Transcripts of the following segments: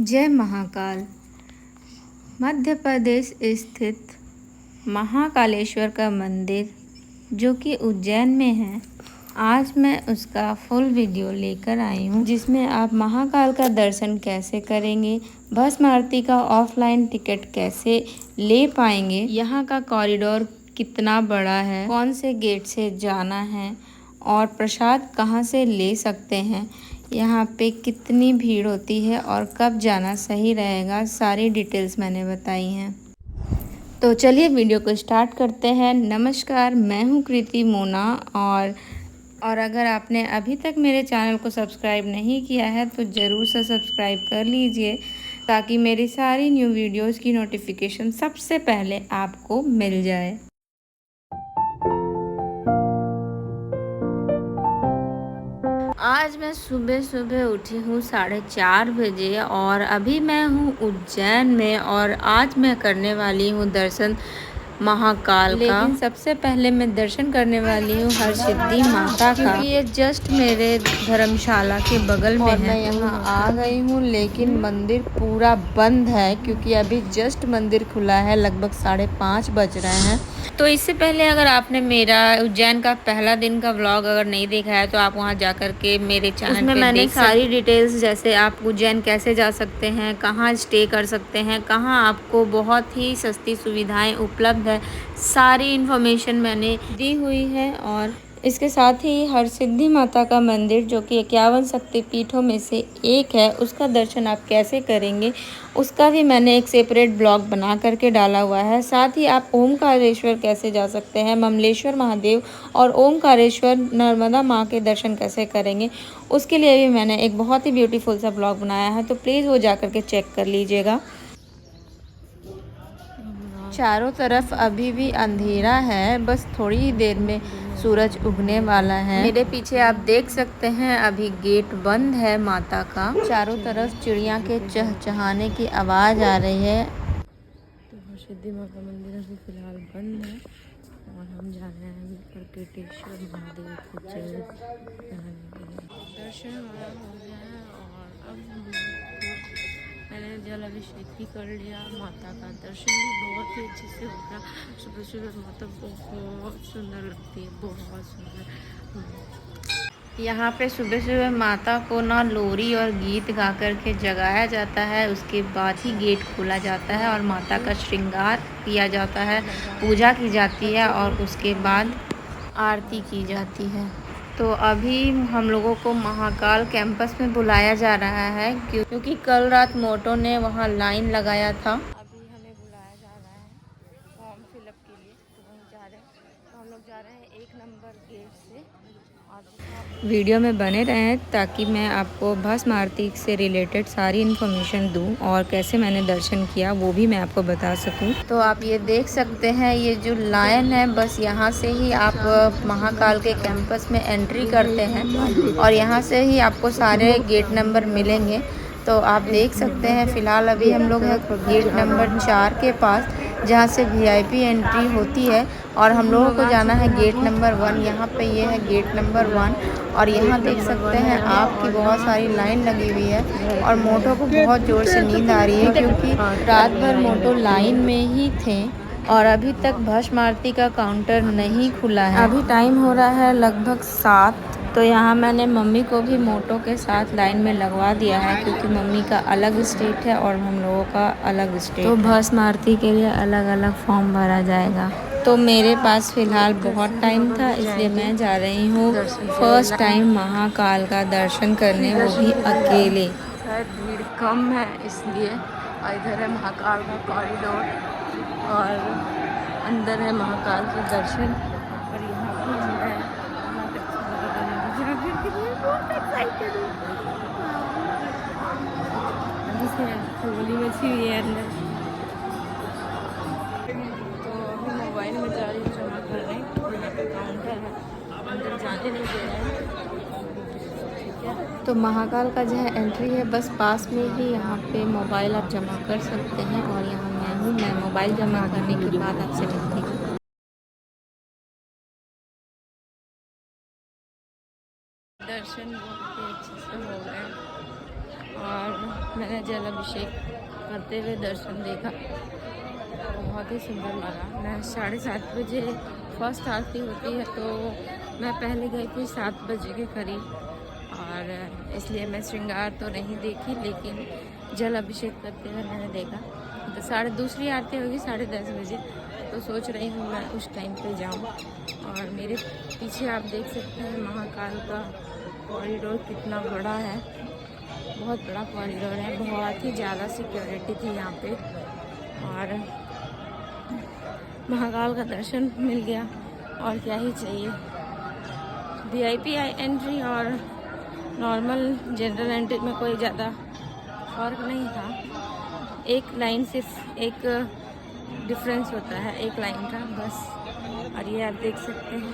जय महाकाल। मध्य प्रदेश स्थित महाकालेश्वर का मंदिर जो कि उज्जैन में है, आज मैं उसका फुल वीडियो लेकर आई हूँ, जिसमें आप महाकाल का दर्शन कैसे करेंगे, भस्म आरती का ऑफलाइन टिकट कैसे ले पाएंगे, यहाँ का कॉरिडोर कितना बड़ा है, कौन से गेट से जाना है और प्रसाद कहाँ से ले सकते हैं, यहाँ पे कितनी भीड़ होती है और कब जाना सही रहेगा, सारी डिटेल्स मैंने बताई हैं। तो चलिए वीडियो को स्टार्ट करते हैं। नमस्कार, मैं हूँ कृति मोना और अगर आपने अभी तक मेरे चैनल को सब्सक्राइब नहीं किया है तो ज़रूर से सब्सक्राइब कर लीजिए ताकि मेरी सारी न्यू वीडियोस की नोटिफिकेशन सबसे पहले आपको मिल जाए। आज मैं सुबह सुबह उठी हूँ 4:30 बजे और अभी मैं हूँ उज्जैन में और आज मैं करने वाली हूँ दर्शन महाकाल का। लेकिन सबसे पहले मैं दर्शन करने वाली हूँ हरसिद्धि माता का। ये जस्ट मेरे धर्मशाला के बगल में है। मैं यहाँ आ गई हूँ लेकिन मंदिर पूरा बंद है क्योंकि अभी जस्ट मंदिर खुला है, लगभग 5:30 बज रहे हैं। तो इससे पहले अगर आपने मेरा उज्जैन का पहला दिन का व्लॉग अगर नहीं देखा है तो आप वहां जा कर के मेरे चैनल पे मैंने सारी डिटेल्स, जैसे आप उज्जैन कैसे जा सकते हैं, कहां स्टे कर सकते हैं, कहां आपको बहुत ही सस्ती सुविधाएं उपलब्ध है, सारी इन्फॉर्मेशन मैंने दी हुई है। और इसके साथ ही हरसिद्धि माता का मंदिर जो कि 51 शक्तिपीठों में से एक है, उसका दर्शन आप कैसे करेंगे उसका भी मैंने एक सेपरेट ब्लॉग बना करके डाला हुआ है। साथ ही आप ओमकारेश्वर कैसे जा सकते हैं, ममलेश्वर महादेव और ओमकारेश्वर नर्मदा माँ के दर्शन कैसे करेंगे उसके लिए भी मैंने एक बहुत ही ब्यूटीफुल सा ब्लॉग बनाया है, तो प्लीज़ वो जा करके चेक कर लीजिएगा। चारों तरफ अभी भी अंधेरा है, बस थोड़ी ही देर में सूरज उगने वाला है। मेरे पीछे आप देख सकते हैं अभी गेट बंद है माता का। चारों तरफ चिड़िया के चहचहाने की आवाज़ आ रही है। तो हरसिद्धि माँ का मंदिर अभी फिलहाल बंद है और हम जा रहे हैं प्रकटेश्वर महादेव को दर्शन हमारा हो गया है और अब हम मैंने जल अभिषेक भी कर लिया। माता का दर्शन भी बहुत ही अच्छे से हो गया। सुबह सुबह माता बहुत सुंदर लगती है, बहुत सुंदर। यहाँ पे सुबह सुबह माता को ना लोरी और गीत गा कर के जगाया जाता है, उसके बाद ही गेट खोला जाता है और माता का श्रृंगार किया जाता है, पूजा की जाती है और उसके बाद आरती की जाती है। तो अभी हम लोगों को महाकाल कैंपस में बुलाया जा रहा है क्योंकि कल रात मोटो ने वहाँ लाइन लगाया था। अभी हमें बुलाया जा रहा है फॉर्म फिलअप के लिए, तो वहीं जा रहे हैं। तो हम लोग जा रहे हैं 1 नंबर गेट से। और वीडियो में बने रहें ताकि मैं आपको भस्म आरती से रिलेटेड सारी इन्फॉर्मेशन दूं और कैसे मैंने दर्शन किया वो भी मैं आपको बता सकूं। तो आप ये देख सकते हैं, ये जो लाइन है बस यहाँ से ही आप महाकाल के कैंपस में एंट्री करते हैं और यहाँ से ही आपको सारे गेट नंबर मिलेंगे। तो आप देख सकते हैं फ़िलहाल अभी हम लोग हैं गेट नंबर 4 के पास, जहाँ से VIP एंट्री होती है और हम लोगों को जाना है गेट नंबर 1। यहाँ पे ये है गेट नंबर 1 और यहाँ देख सकते हैं आपकी बहुत सारी लाइन लगी हुई है और मोटो को बहुत ज़ोर से नींद आ रही है क्योंकि रात भर मोटो लाइन में ही थे और अभी तक भस्म आरती का काउंटर नहीं खुला है। अभी टाइम हो रहा है लगभग 7। तो यहाँ मैंने मम्मी को भी मोटो के साथ लाइन में लगवा दिया है क्योंकि मम्मी का अलग स्टेट है और हम लोगों का अलग स्टेट। तो भस्म आरती के लिए अलग अलग फॉर्म भरा जाएगा। तो मेरे पास फ़िलहाल बहुत टाइम था इसलिए मैं जा रही हूँ फर्स्ट टाइम महाकाल का दर्शन करने, वो भी अकेले। शायद भीड़ कम है इसलिए। और इधर है महाकाल का कॉरिडोर और अंदर है महाकाल के दर्शन। और यहाँ पर मैं गोली मछली हुई है अंदर। तो अभी मोबाइल में जा रही हूँ जमा कर रही हूँ, यहाँ पे काउंटर है, अंदर जाने नहीं दे रहे हैं। ठीक है, तो महाकाल का जो है एंट्री है बस पास में ही, यहाँ पे मोबाइल आप जमा कर सकते हैं और यहाँ मैं हूँ, मैं मोबाइल जमा करने के बाद आपसे मिलती हूँ। दर्शन बहुत ही अच्छे से हो गए और मैंने जल अभिषेक करते हुए दर्शन देखा, बहुत ही सुंदर लगा। मैं 7:30 बजे फर्स्ट आरती होती है तो मैं पहले गई थी 7 बजे के करीब, और इसलिए मैं श्रृंगार तो नहीं देखी, लेकिन जल अभिषेक करते हुए मैंने देखा। तो दूसरी आरती होगी 10:30 बजे, तो सोच रही हूँ मैं उस टाइम पे जाऊँ। और मेरे पीछे आप देख सकते हैं महाकाल का कॉरिडोर कितना बड़ा है, बहुत बड़ा कॉरिडोर है, बहुत ही ज़्यादा सिक्योरिटी थी यहाँ पे, और महाकाल का दर्शन मिल गया और क्या ही चाहिए। VIP एंट्री और नॉर्मल जनरल एंट्री में कोई ज़्यादा फर्क नहीं था, एक लाइन सिर्फ एक डिफरेंस होता है, एक लाइन का बस। और ये आप देख सकते हैं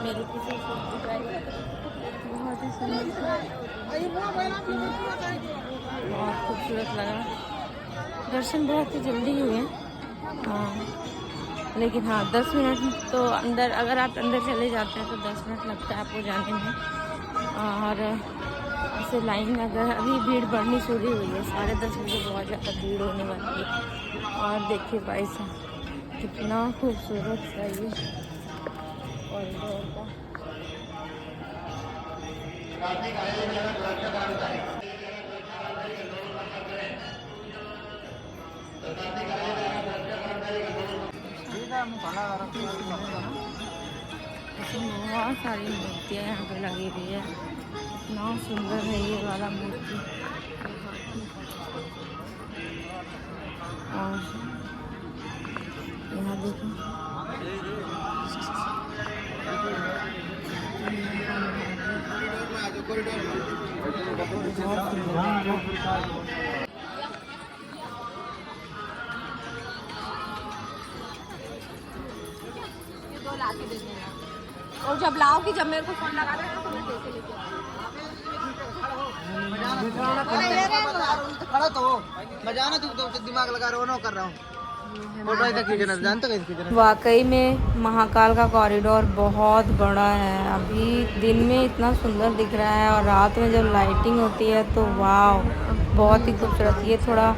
मेरे पीछे बहुत ही सुंदर, बहुत खूबसूरत लगा। दर्शन बहुत ही जल्दी हुए, लेकिन हाँ 10 मिनट तो अंदर, अगर आप अंदर चले जाते हैं तो 10 मिनट लगता है आपको जाने में। और ऐसे लाइन में अगर अभी भीड़ बढ़नी शुरू हुई है, 10:30 बजे बहुत ज़्यादा भीड़ होने वाली है। और देखिए भाई साहब कितना खूबसूरत सा ये कॉरिडोर का। बहुत सारी मूर्तियाँ यहाँ पे लगी हुई है, इतना सुंदर है ये वाला मूर्ति। और यहाँ देखो बहुत सुंदर। और जब लाओगी, जब मेरे को फोन लगा देना तो मैं पैसे लेके खड़ा तो बजाना, तू दिमाग लगा रहा हो, कर रहा हूँ। वाकई में महाकाल का कॉरिडोर बहुत बड़ा है। अभी दिन में इतना सुंदर दिख रहा है और रात में जब लाइटिंग होती है तो वाव, बहुत ही खूबसूरत। ये थोड़ा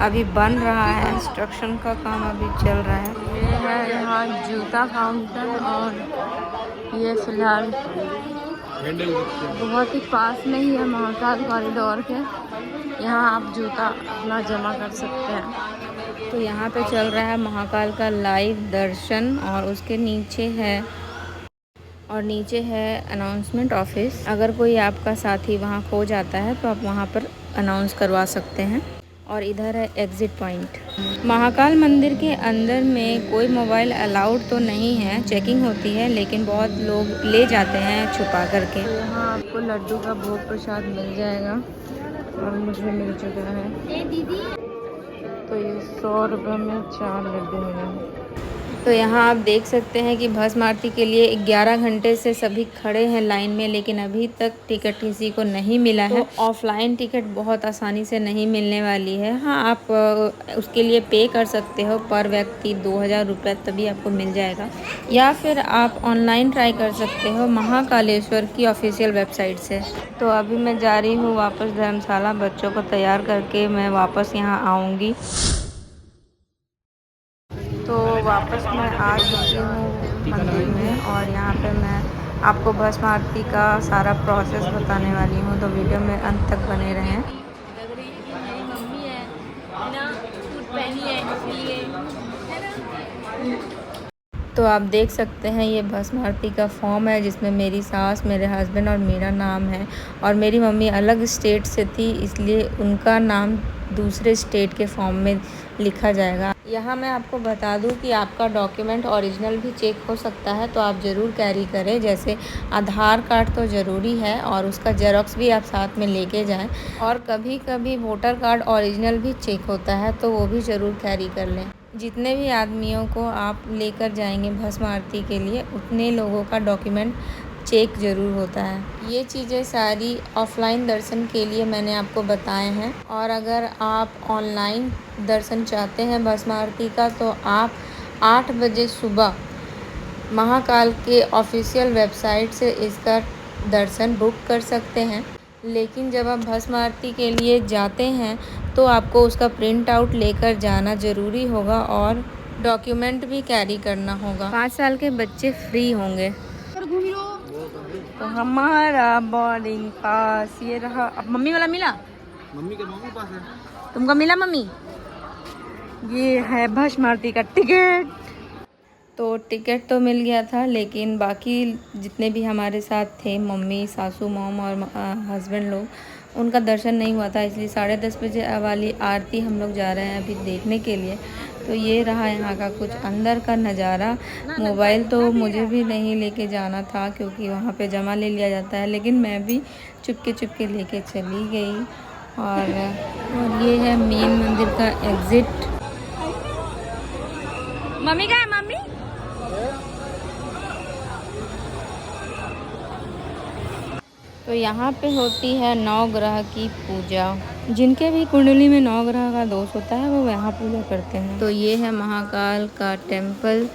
अभी बन रहा है, कंस्ट्रक्शन का काम अभी चल रहा है। ये है यहाँ जूता काउंटर, और ये फिलहाल बहुत ही पास में ही है महाकाल कॉरिडोर के। यहाँ आप जूता अपना जमा कर सकते हैं। तो यहाँ पे चल रहा है महाकाल का लाइव दर्शन, और उसके नीचे है अनाउंसमेंट ऑफिस। अगर कोई आपका साथी वहाँ खो जाता है तो आप वहाँ पर अनाउंस करवा सकते हैं। और इधर है एग्ज़िट पॉइंट। महाकाल मंदिर के अंदर में कोई मोबाइल अलाउड तो नहीं है, चेकिंग होती है, लेकिन बहुत लोग ले जाते हैं छुपा करके। तो यहाँ आपको लड्डू का भोग प्रसाद मिल जाएगा, और मुझे मिल चुका है। तो ये 100 रुपये में 4 लड्डू मिले। तो यहाँ आप देख सकते हैं कि भस्म आरती के लिए 11 घंटे से सभी खड़े हैं लाइन में, लेकिन अभी तक टिकट किसी को नहीं मिला है। तो ऑफलाइन टिकट बहुत आसानी से नहीं मिलने वाली है। हाँ, आप उसके लिए पे कर सकते हो, पर व्यक्ति 2000 रुपये, तभी आपको मिल जाएगा। या फिर आप ऑनलाइन ट्राई कर सकते हो महाकालेश्वर की ऑफिशियल वेबसाइट से। तो अभी मैं जा रही हूँ वापस धर्मशाला, बच्चों को तैयार करके मैं वापस यहाँ आऊँगी। तो वापस मैं आ चुकी हूँ मंदिर में, और यहाँ पे मैं आपको भस्म आरती का सारा प्रोसेस बताने वाली हूँ, तो वीडियो में अंत तक बने रहें। मेरी मम्मी है ना, सूट पहनी है इसलिए। तो आप देख सकते हैं ये भस्म आरती का फॉर्म है, जिसमें मेरी सास, मेरे हस्बैंड और मेरा नाम है। और मेरी मम्मी अलग स्टेट से थी, इसलिए उनका नाम दूसरे स्टेट के फॉर्म में लिखा जाएगा। यहाँ मैं आपको बता दूँ कि आपका डॉक्यूमेंट ओरिजिनल भी चेक हो सकता है, तो आप ज़रूर कैरी करें। जैसे आधार कार्ड तो ज़रूरी है, और उसका जेरॉक्स भी आप साथ में लेके जाएं। और कभी कभी वोटर कार्ड ओरिजिनल भी चेक होता है, तो वो भी ज़रूर कैरी कर लें। जितने भी आदमियों को आप लेकर जाएंगे भस्म आरती के लिए, उतने लोगों का डॉक्यूमेंट चेक ज़रूर होता है। ये चीज़ें सारी ऑफ़लाइन दर्शन के लिए मैंने आपको बताए हैं। और अगर आप ऑनलाइन दर्शन चाहते हैं भस्म आरती का, तो आप 8 बजे सुबह महाकाल के ऑफिशियल वेबसाइट से इसका दर्शन बुक कर सकते हैं। लेकिन जब आप भस्म आरती के लिए जाते हैं तो आपको उसका प्रिंट आउट लेकर जाना ज़रूरी होगा और डॉक्यूमेंट भी कैरी करना होगा। 5 साल के बच्चे फ्री होंगे। तो हमारा बोर्डिंग पास ये रहा। अब मम्मी वाला मिला? मम्मी के पास है। तुमको मिला मम्मी? ये है भस्म आरती का टिकट। तो टिकट तो मिल गया था, लेकिन बाकी जितने भी हमारे साथ थे, मम्मी, सासू मॉम और हस्बैंड लोग, उनका दर्शन नहीं हुआ था। इसलिए 10:30 बजे वाली आरती हम लोग जा रहे हैं अभी देखने के लिए। तो ये रहा यहाँ का कुछ अंदर का नज़ारा। मोबाइल तो मुझे भी नहीं लेके जाना था क्योंकि वहाँ पे जमा ले लिया जाता है, लेकिन मैं भी चुपके लेके चली गई। और ये है मेन मंदिर का एग्ज़िट। मम्मी का है मम्मी? तो यहाँ पे होती है 9 ग्रह की पूजा। जिनके भी कुंडली में 9 ग्रह का दोष होता है वो यहाँ पूजा करते हैं। तो ये है महाकाल का टेम्पल,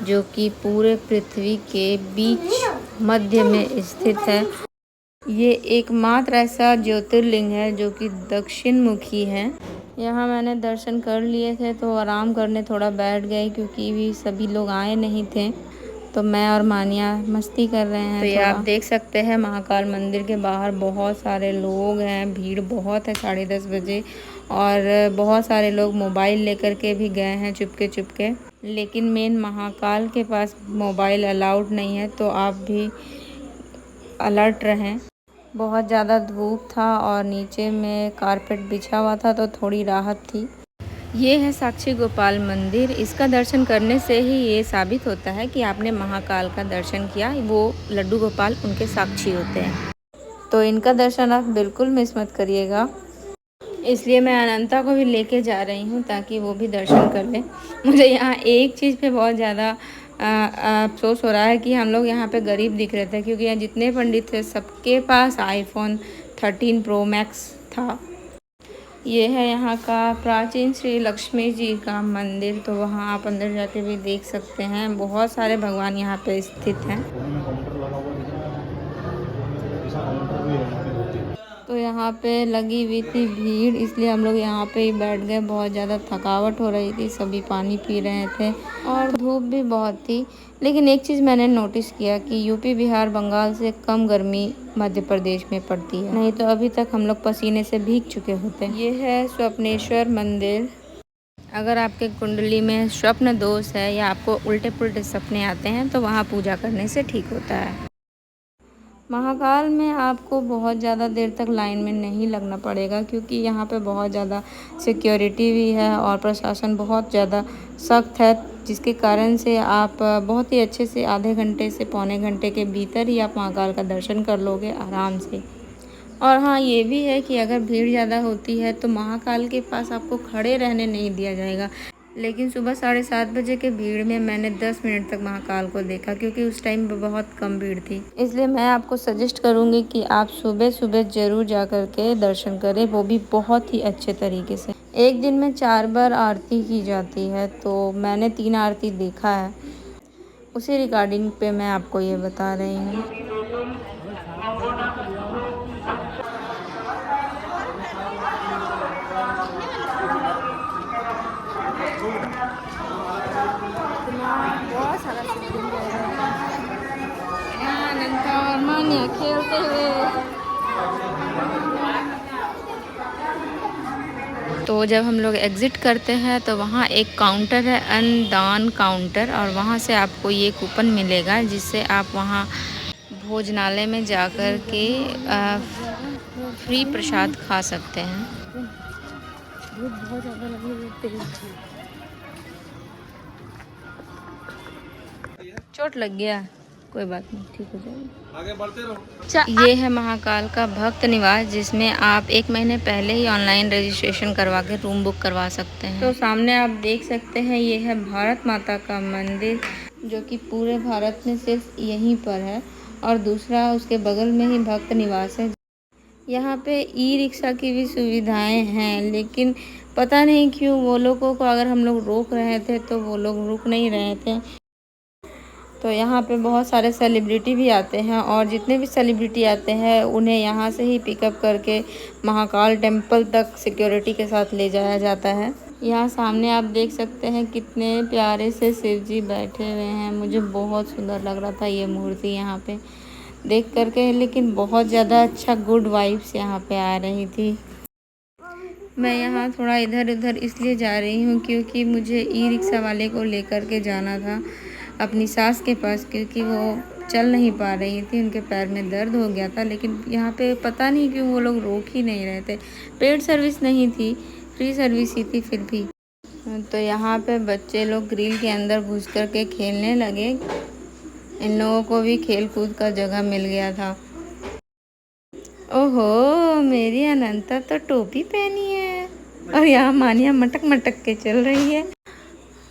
जो कि पूरे पृथ्वी के बीच मध्य में स्थित है। ये एकमात्र ऐसा ज्योतिर्लिंग है जो कि दक्षिण मुखी है। यहाँ मैंने दर्शन कर लिए थे तो आराम करने थोड़ा बैठ गए क्योंकि भी सभी लोग आए नहीं थे। तो मैं और मानिया मस्ती कर रहे हैं। तो ये आप देख सकते हैं महाकाल मंदिर के बाहर बहुत सारे लोग हैं, भीड़ बहुत है 10:30 बजे। और बहुत सारे लोग मोबाइल लेकर के भी गए हैं चुपके। लेकिन मेन महाकाल के पास मोबाइल अलाउड नहीं है, तो आप भी अलर्ट रहें। बहुत ज़्यादा धूप था और नीचे में कारपेट बिछा हुआ था तो थोड़ी राहत थी। ये है साक्षी गोपाल मंदिर। इसका दर्शन करने से ही ये साबित होता है कि आपने महाकाल का दर्शन किया। वो लड्डू गोपाल उनके साक्षी होते हैं, तो इनका दर्शन आप बिल्कुल मिस मत करिएगा। इसलिए मैं अनंता को भी लेके जा रही हूँ ताकि वो भी दर्शन कर ले। मुझे यहाँ एक चीज़ पे बहुत ज़्यादा अफसोस हो रहा है कि हम लोग यहाँ पे गरीब दिख रहे थे, क्योंकि यहाँ जितने पंडित थे सबके पास iPhone 13 Pro Max था। ये है यहाँ का प्राचीन श्री लक्ष्मी जी का मंदिर। तो वहाँ आप अंदर जाके भी देख सकते हैं, बहुत सारे भगवान यहाँ पे स्थित हैं। तो यहाँ पे लगी हुई थी भीड़, इसलिए हम लोग यहाँ पे ही बैठ गए। बहुत ज़्यादा थकावट हो रही थी, सभी पानी पी रहे थे और धूप भी बहुत थी। लेकिन एक चीज़ मैंने नोटिस किया कि यूपी, बिहार, बंगाल से कम गर्मी मध्य प्रदेश में पड़ती है, नहीं तो अभी तक हम लोग पसीने से भीग चुके होते। ये है स्वप्नेश्वर मंदिर। अगर आपके कुंडली में स्वप्न दोष है या आपको उल्टे पुल्टे सपने आते हैं तो वहाँ पूजा करने से ठीक होता है। महाकाल में आपको बहुत ज़्यादा देर तक लाइन में नहीं लगना पड़ेगा, क्योंकि यहाँ पे बहुत ज़्यादा सिक्योरिटी भी है और प्रशासन बहुत ज़्यादा सख्त है, जिसके कारण से आप बहुत ही अच्छे से आधे घंटे से पौने घंटे के भीतर ही आप महाकाल का दर्शन कर लोगे आराम से। और हाँ, ये भी है कि अगर भीड़ ज़्यादा होती है तो महाकाल के पास आपको खड़े रहने नहीं दिया जाएगा। लेकिन सुबह 7:30 बजे के भीड़ में मैंने 10 मिनट तक महाकाल को देखा, क्योंकि उस टाइम पर बहुत कम भीड़ थी। इसलिए मैं आपको सजेस्ट करूँगी कि आप सुबह ज़रूर जा कर के दर्शन करें, वो भी बहुत ही अच्छे तरीके से। एक दिन में 4 बार आरती की जाती है, तो मैंने 3 आरती देखा है। उसी रिकॉर्डिंग पे मैं आपको ये बता रही हूँ। बहुत सारा अनंता और मान्या खेलते हुए। तो जब हम लोग एग्ज़िट करते हैं तो वहाँ एक काउंटर है, अन्नदान काउंटर, और वहाँ से आपको ये कूपन मिलेगा जिससे आप वहाँ भोजनालय में जाकर के फ्री प्रसाद खा सकते हैं। बहुत ज़्यादा लगी, चोट लग गया, कोई बात नहीं, ठीक हो जाएगा, आगे बढ़ते रहो। ये है महाकाल का भक्त निवास, जिसमें आप 1 महीने पहले ही ऑनलाइन रजिस्ट्रेशन करवा के रूम बुक करवा सकते हैं। तो सामने आप देख सकते हैं, ये है भारत माता का मंदिर, जो कि पूरे भारत में सिर्फ यहीं पर है। और दूसरा उसके बगल में ही भक्त निवास है। यहाँ पे ई-रिक्शा की भी सुविधाएं हैं, लेकिन पता नहीं क्यों वो लोगों को अगर हम लोग रोक रहे थे तो वो लोग रुक नहीं रहे थे। तो यहाँ पे बहुत सारे सेलिब्रिटी भी आते हैं और जितने भी सेलिब्रिटी आते हैं उन्हें यहाँ से ही पिकअप करके महाकाल टेम्पल तक सिक्योरिटी के साथ ले जाया जाता है। यहाँ सामने आप देख सकते हैं कितने प्यारे से शिव जी बैठे हुए हैं। मुझे बहुत सुंदर लग रहा था ये मूर्ति यहाँ पे देख करके, लेकिन बहुत ज़्यादा अच्छा गुड वाइब्स यहाँ पे आ रही थी। मैं यहाँ थोड़ा इधर उधर इसलिए जा रही हूँ क्योंकि मुझे ई रिक्शा वाले को लेकर के जाना था अपनी सास के पास, क्योंकि वो चल नहीं पा रही थी, उनके पैर में दर्द हो गया था। लेकिन यहाँ पे पता नहीं क्यों वो लोग रोक ही नहीं रहे थे। पेड सर्विस नहीं थी, फ्री सर्विस ही थी फिर भी। तो यहाँ पे बच्चे लोग ग्रिल के अंदर घुस कर के खेलने लगे। इन लोगों को भी खेल कूद का जगह मिल गया था। ओहो, मेरी अनंता तो टोपी पहनी है और यहाँ मानिया मटक मटक के चल रही है।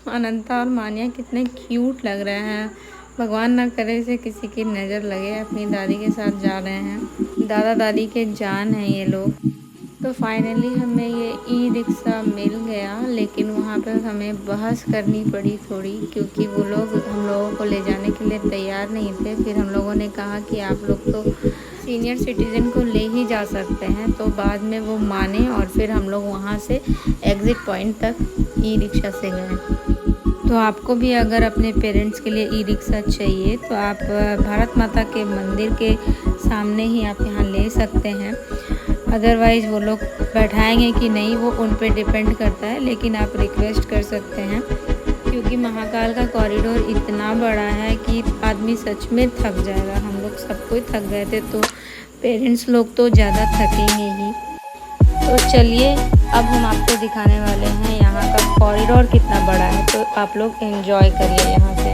अनंता और मानिया कितने क्यूट लग रहे हैं। भगवान ना करे इसे किसी की नज़र लगे। अपनी दादी के साथ जा रहे हैं, दादा दादी के जान हैं ये लोग। तो फाइनली हमें ये ई रिक्शा मिल गया, लेकिन वहाँ पर हमें बहस करनी पड़ी थोड़ी, क्योंकि वो लोग हम लोगों को ले जाने के लिए तैयार नहीं थे। फिर हम लोगों ने कहा कि आप लोग तो सीनियर सिटीज़न को ले ही जा सकते हैं, तो बाद में वो माने और फिर हम लोग वहाँ से एग्ज़िट पॉइंट तक ई रिक्शा से गए। तो आपको भी अगर अपने पेरेंट्स के लिए ई रिक्शा चाहिए तो आप भारत माता के मंदिर के सामने ही आप यहाँ ले सकते हैं। अदरवाइज़ वो लोग बैठाएंगे कि नहीं वो उन पे डिपेंड करता है, लेकिन आप रिक्वेस्ट कर सकते हैं, क्योंकि महाकाल का कॉरिडोर इतना बड़ा है कि आदमी सच में थक जाएगा। हम लोग सब कोई थक गए थे, तो पेरेंट्स लोग तो ज़्यादा थकेंगे ही। तो चलिए अब हम आपको दिखाने वाले हैं यहाँ का कॉरिडोर कितना बड़ा है, तो आप लोग एंजॉय करिए यहाँ से।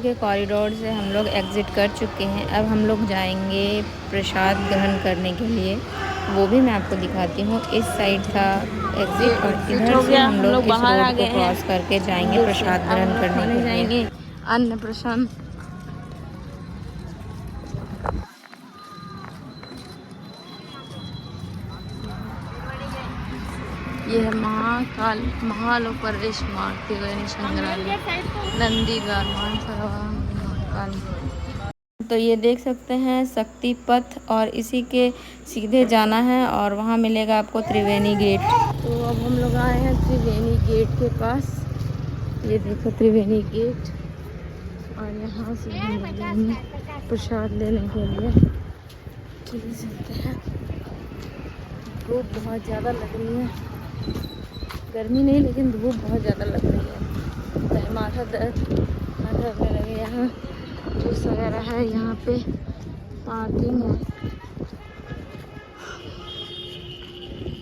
के कॉरिडोर से हम लोग एग्ज़िट कर चुके हैं। अब हम लोग जाएंगे प्रसाद ग्रहण करने के लिए, वो भी मैं आपको दिखाती हूँ। इस साइड था एग्ज़िट और इधर से हम लोग इस रोड को क्रॉस करके जाएंगे प्रसाद ग्रहण करने के लिए। जाएंगे अन्न प्रसाद। ये है महाकाल महालोक प्रवेश मार्ग त्रिवेणी संग्रहालय नंदीगढ़ महाकाल। तो ये देख सकते हैं शक्ति पथ, और इसी के सीधे जाना है और वहाँ मिलेगा आपको त्रिवेणी गेट। तो अब हम लोग आए हैं त्रिवेणी गेट के पास। ये देखो त्रिवेणी गेट, और यहाँ से हम लोग जाएंगे प्रसाद लेने के लिए। चल सकते हैं, धूप बहुत ज़्यादा लग रही है। गर्मी नहीं लेकिन धूप बहुत ज़्यादा लग रही है। माथा दर्द करने लगे। यहाँ जूस वगैरह है, यहाँ पे पार्किंग है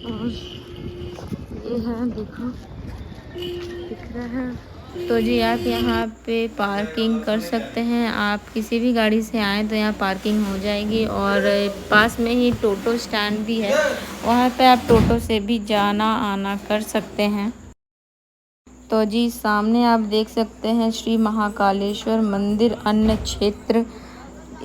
और ये है देखो दिख रहा है। तो जी आप यहाँ पे पार्किंग कर सकते हैं। आप किसी भी गाड़ी से आएँ तो यहाँ पार्किंग हो जाएगी और पास में ही टोटो स्टैंड भी है, वहाँ पे आप टोटो से भी जाना आना कर सकते हैं। तो जी सामने आप देख सकते हैं श्री महाकालेश्वर मंदिर अन्न क्षेत्र।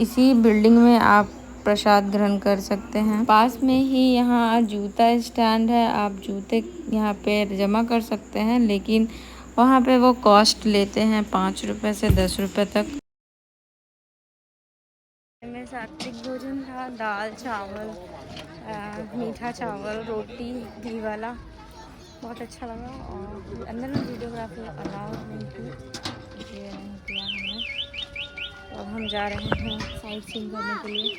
इसी बिल्डिंग में आप प्रसाद ग्रहण कर सकते हैं। पास में ही यहाँ जूता स्टैंड है, आप जूते यहाँ पे जमा कर सकते हैं, लेकिन वहाँ पे वो कॉस्ट लेते हैं 5 रुपये से 10 रुपये तक। में सात्विक भोजन था, दाल चावल, मीठा चावल, रोटी घी वाला, बहुत अच्छा लगा। और अंदर में वीडियोग्राफी अलाउ नहीं थी, इसलिए नहीं किया हमने। तो अब हम जा रहे हैं साइट सीइंग करने के लिए।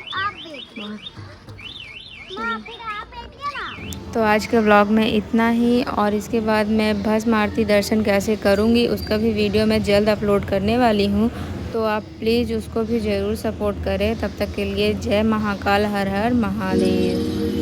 तो आज के ब्लॉग में इतना ही, और इसके बाद मैं भस्म आरती दर्शन कैसे करूँगी उसका भी वीडियो मैं जल्द अपलोड करने वाली हूँ। तो आप प्लीज़ उसको भी ज़रूर सपोर्ट करें। तब तक के लिए जय महाकाल, हर हर महादेव।